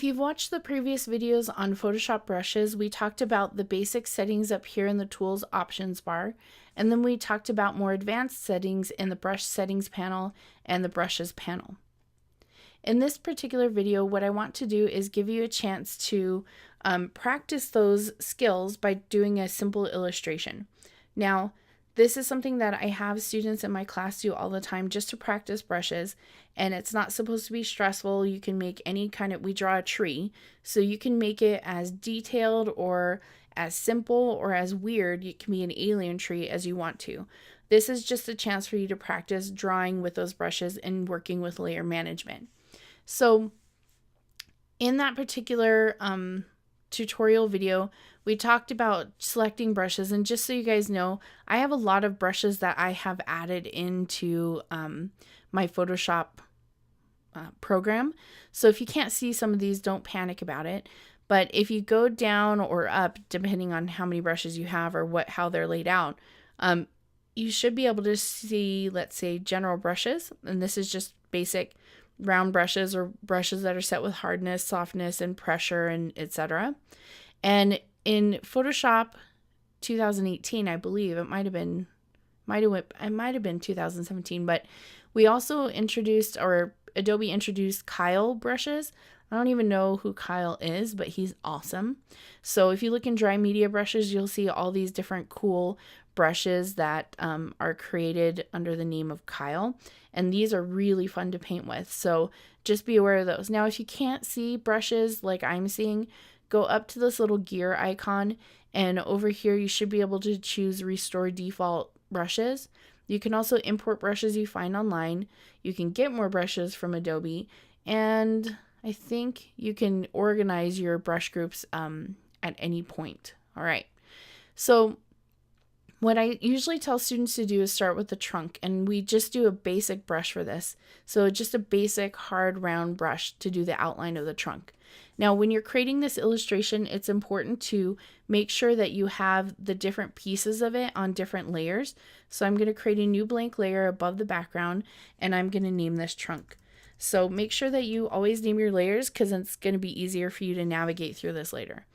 if you've watched the previous videos on Photoshop brushes, we talked about the basic settings up here in the Tools options bar, and then we talked about more advanced settings in the Brush Settings panel and the Brushes panel. In this particular video, what I want to do is give you a chance to practice those skills by doing a simple illustration. Now, this is something that I have students in my class do all the time just to practice brushes, and it's not supposed to be stressful. You can make any kind of, we draw a tree, so you can make it as detailed or as simple or as weird, it can be an alien tree, as you want to. This is just a chance for you to practice drawing with those brushes and working with layer management. So in that particular tutorial video, we talked about selecting brushes, and just so you guys know, I have a lot of brushes that I have added into my Photoshop program. So if you can't see some of these, don't panic about it. But if you go down or up, depending on how many brushes you have or how they're laid out, you should be able to see, let's say, general brushes, and this is just basic round brushes or brushes that are set with hardness, softness, and pressure, and etc. And in Photoshop 2018, I believe it might have been 2017, but we also introduced, or Adobe introduced, Kyle brushes. I don't even know who Kyle is, but he's awesome. So if you look in dry media brushes, you'll see all these different cool brushes that are created under the name of Kyle, and these are really fun to paint with, so just be aware of those. Now, if you can't see brushes like I'm seeing, go up to this little gear icon, and over here you should be able to choose Restore Default Brushes. You can also import brushes you find online. You can get more brushes from Adobe, and I think you can organize your brush groups at any point. All right, so what I usually tell students to do is start with the trunk, and we just do a basic brush for this. So just a basic hard round brush to do the outline of the trunk. Now, when you're creating this illustration, it's important to make sure that you have the different pieces of it on different layers. So I'm going to create a new blank layer above the background, and I'm going to name this trunk. So make sure that you always name your layers, because it's going to be easier for you to navigate through this later.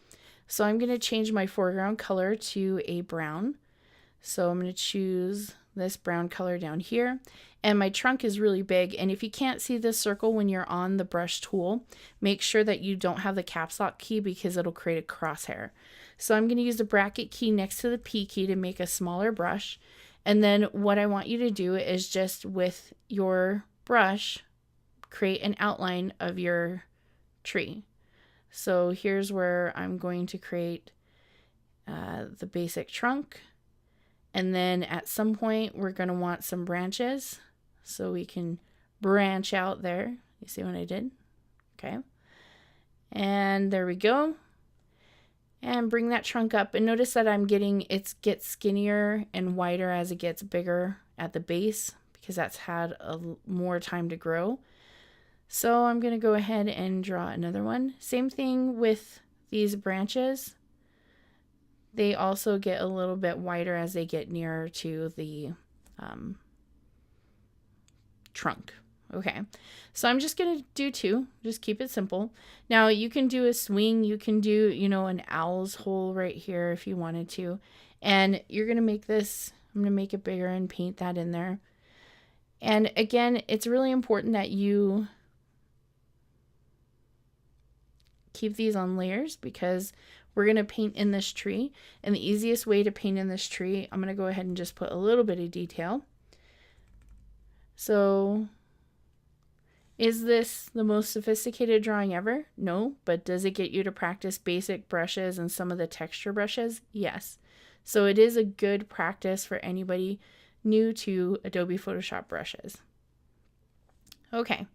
So I'm going to change my foreground color to a brown. So I'm going to choose this brown color down here, and my trunk is really big, and if you can't see this circle when you're on the brush tool, make sure that you don't have the caps lock key, because it'll create a crosshair. So I'm going to use the bracket key next to the P key to make a smaller brush, and then what I want you to do is just with your brush create an outline of your tree. So here's where I'm going to create the basic trunk. And then at some point, we're going to want some branches, so we can branch out there. You see what I did? Okay. And there we go. And bring that trunk up. And notice that it gets skinnier and wider as it gets bigger at the base, because that's had more time to grow. So I'm going to go ahead and draw another one. Same thing with these branches. They also get a little bit wider as they get nearer to the trunk. Okay, so I'm just going to do two, just keep it simple. Now you can do a swing, you can do, an owl's hole right here if you wanted to. And you're going to make this, I'm going to make it bigger and paint that in there. And again, it's really important that you keep these on layers, because we're going to paint in this tree, and the easiest way to paint in this tree, I'm going to go ahead and just put a little bit of detail. So is this the most sophisticated drawing ever? No, but does it get you to practice basic brushes and some of the texture brushes? Yes. So it is a good practice for anybody new to Adobe Photoshop brushes. Okay.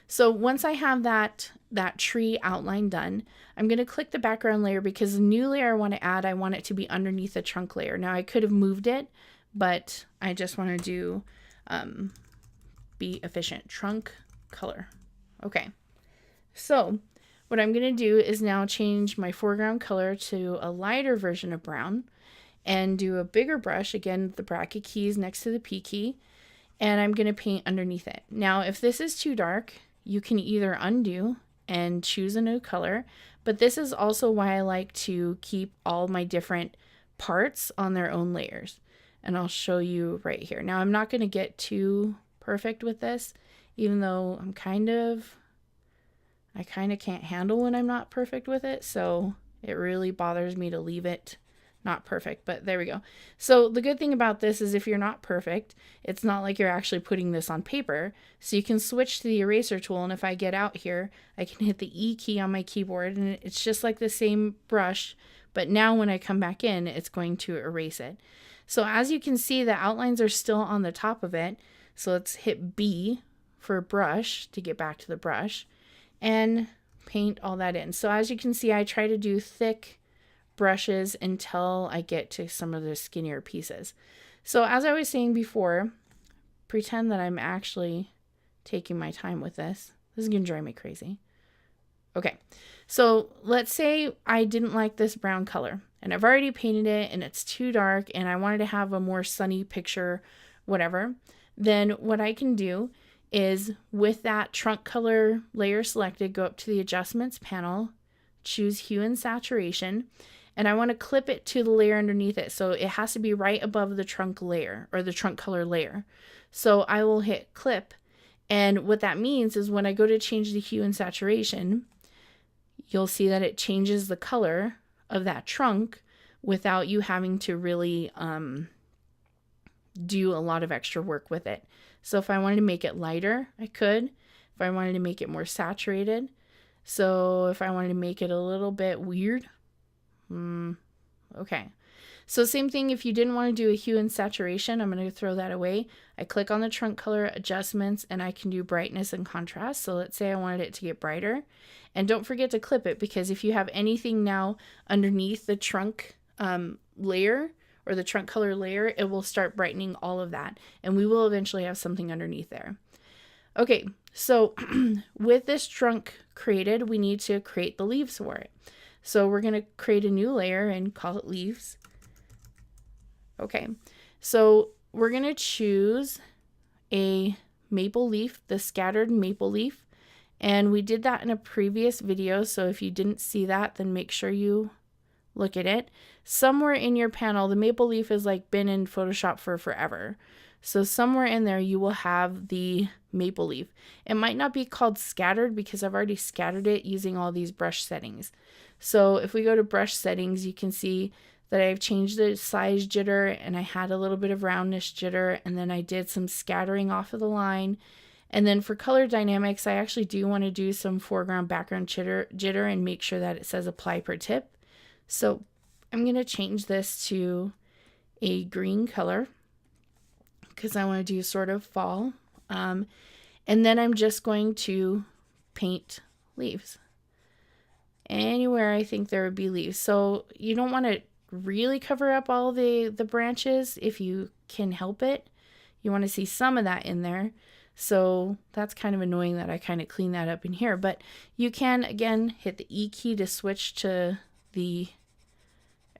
So once I have that tree outline done, I'm going to click the background layer, because the new layer I want to add, I want it to be underneath the trunk layer. Now I could have moved it, but I just want to do be efficient. Trunk color. Okay. So what I'm going to do is now change my foreground color to a lighter version of brown, and do a bigger brush, again, the bracket keys next to the P key, and I'm going to paint underneath it. Now, if this is too dark, you can either undo and choose a new color. But this is also why I like to keep all my different parts on their own layers. And I'll show you right here. Now I'm not going to get too perfect with this, even though I kind of can't handle when I'm not perfect with it. So it really bothers me to leave it not perfect, but there we go. So the good thing about this is if you're not perfect, it's not like you're actually putting this on paper. So you can switch to the eraser tool, and if I get out here, I can hit the E key on my keyboard, and it's just like the same brush, but now when I come back in, it's going to erase it. So as you can see, the outlines are still on the top of it. So let's hit B for brush to get back to the brush and paint all that in. So as you can see, I try to do thick brushes until I get to some of the skinnier pieces. So as I was saying before, pretend that I'm actually taking my time with this. This is gonna drive me crazy. Okay, so let's say I didn't like this brown color and I've already painted it and it's too dark and I wanted to have a more sunny picture, whatever. Then what I can do is with that trunk color layer selected, go up to the adjustments panel, choose Hue and Saturation, and I want to clip it to the layer underneath it. So it has to be right above the trunk layer or the trunk color layer. So I will hit clip. And what that means is when I go to change the hue and saturation, you'll see that it changes the color of that trunk without you having to really do a lot of extra work with it. So if I wanted to make it lighter, I could. If I wanted to make it more saturated. So if I wanted to make it a little bit weird, okay. So same thing, if you didn't want to do a hue and saturation, I'm going to throw that away. I click on the trunk color adjustments and I can do brightness and contrast. So let's say I wanted it to get brighter. And don't forget to clip it, because if you have anything now underneath the trunk layer or the trunk color layer, it will start brightening all of that. And we will eventually have something underneath there. Okay, so with this trunk created, we need to create the leaves for it. So we're going to create a new layer and call it leaves. Okay, so we're going to choose a maple leaf, the scattered maple leaf. And we did that in a previous video. So if you didn't see that, then make sure you look at it. Somewhere in your panel, the maple leaf has like been in Photoshop for forever. So somewhere in there, you will have the maple leaf. It might not be called scattered because I've already scattered it using all these brush settings. So if we go to brush settings, you can see that I've changed the size jitter and I had a little bit of roundness jitter, and then I did some scattering off of the line. And then for color dynamics, I actually do want to do some foreground background jitter and make sure that it says apply per tip. So I'm going to change this to a green color because I want to do sort of fall. And then I'm just going to paint leaves. Anywhere I think there would be leaves. So you don't want to really cover up all the branches if you can help it. You want to see some of that in there. So that's kind of annoying that I kind of clean that up in here. But you can, again, hit the E key to switch to the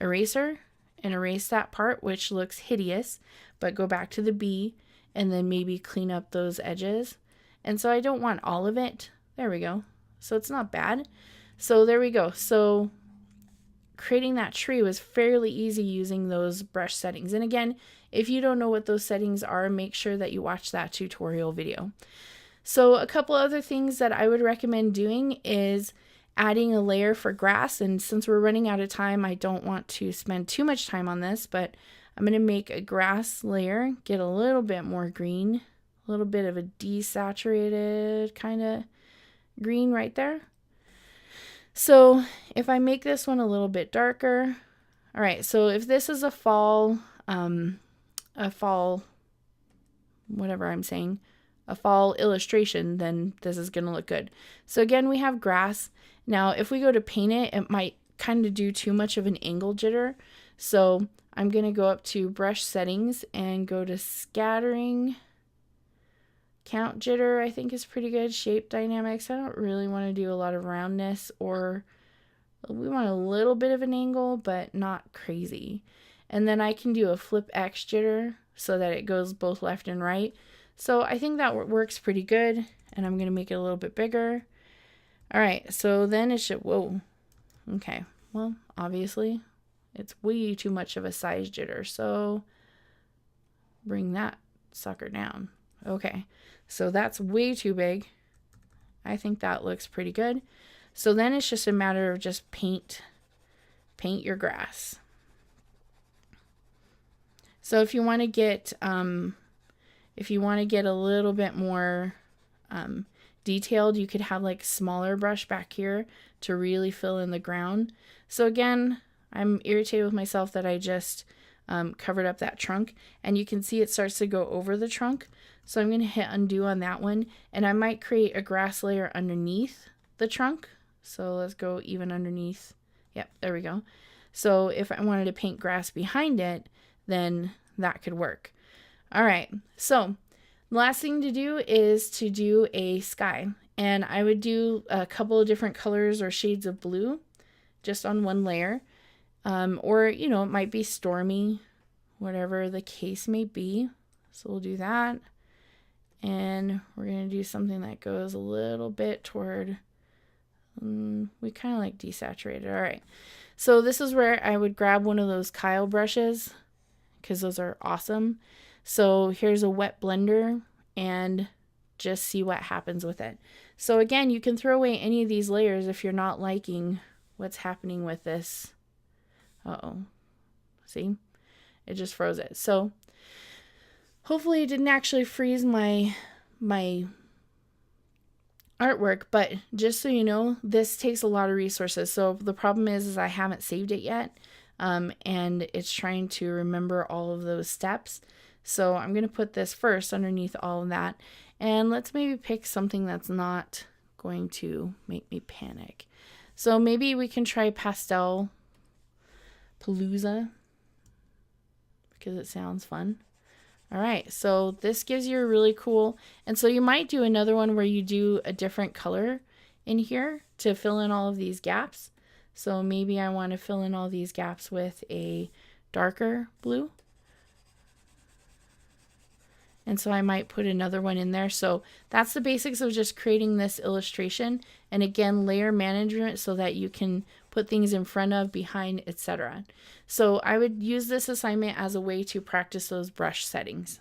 eraser and erase that part, which looks hideous. But go back to the B and then maybe clean up those edges. And so I don't want all of it. There we go. So it's not bad. So there we go. So creating that tree was fairly easy using those brush settings. And again, if you don't know what those settings are, make sure that you watch that tutorial video. So a couple other things that I would recommend doing is adding a layer for grass. And since we're running out of time, I don't want to spend too much time on this, but I'm going to make a grass layer, get a little bit more green, a little bit of a desaturated kind of green right there. So if I make this one a little bit darker, all right, so if this is a fall, whatever I'm saying, a fall illustration, then this is going to look good. So again, we have grass. Now, if we go to paint it, it might kind of do too much of an angle jitter. So I'm going to go up to brush settings and go to scattering. Count jitter, I think, is pretty good. Shape dynamics, I don't really want to do a lot of roundness, or we want a little bit of an angle, but not crazy. And then I can do a flip X jitter so that it goes both left and right. So I think that works pretty good, and I'm going to make it a little bit bigger. All right, so then it should, whoa. Okay, well, obviously it's way too much of a size jitter. So bring that sucker down. Okay, so that's way too big. I think that looks pretty good. So then it's just a matter of just paint your grass. So if you want to get a little bit more detailed, you could have like smaller brush back here to really fill in the ground. So again, I'm irritated with myself that I just covered up that trunk, and you can see it starts to go over the trunk. So I'm going to hit undo on that one, and I might create a grass layer underneath the trunk. So let's go even underneath. Yep, there we go. So if I wanted to paint grass behind it, then that could work. All right, so the last thing to do is to do a sky, and I would do a couple of different colors or shades of blue just on one layer, or you know, it might be stormy, whatever the case may be. So we'll do that, and we're going to do something that goes a little bit toward, we kind of like desaturated. All right, so this is where I would grab one of those Kyle brushes, because those are awesome. So here's a wet blender, and just see what happens with it. So again, you can throw away any of these layers if you're not liking what's happening with this. Uh-oh. See? It just froze it. So hopefully it didn't actually freeze my artwork, but just so you know, this takes a lot of resources. So the problem is I haven't saved it yet, and it's trying to remember all of those steps. So I'm going to put this first underneath all of that, and let's maybe pick something that's not going to make me panic. So maybe we can try Pastel Palooza, because it sounds fun. All right, so this gives you a really cool, and so you might do another one where you do a different color in here to fill in all of these gaps. So maybe I want to fill in all these gaps with a darker blue. And so I might put another one in there. So that's the basics of just creating this illustration. And again, layer management so that you can put things in front of, behind, etc. So I would use this assignment as a way to practice those brush settings.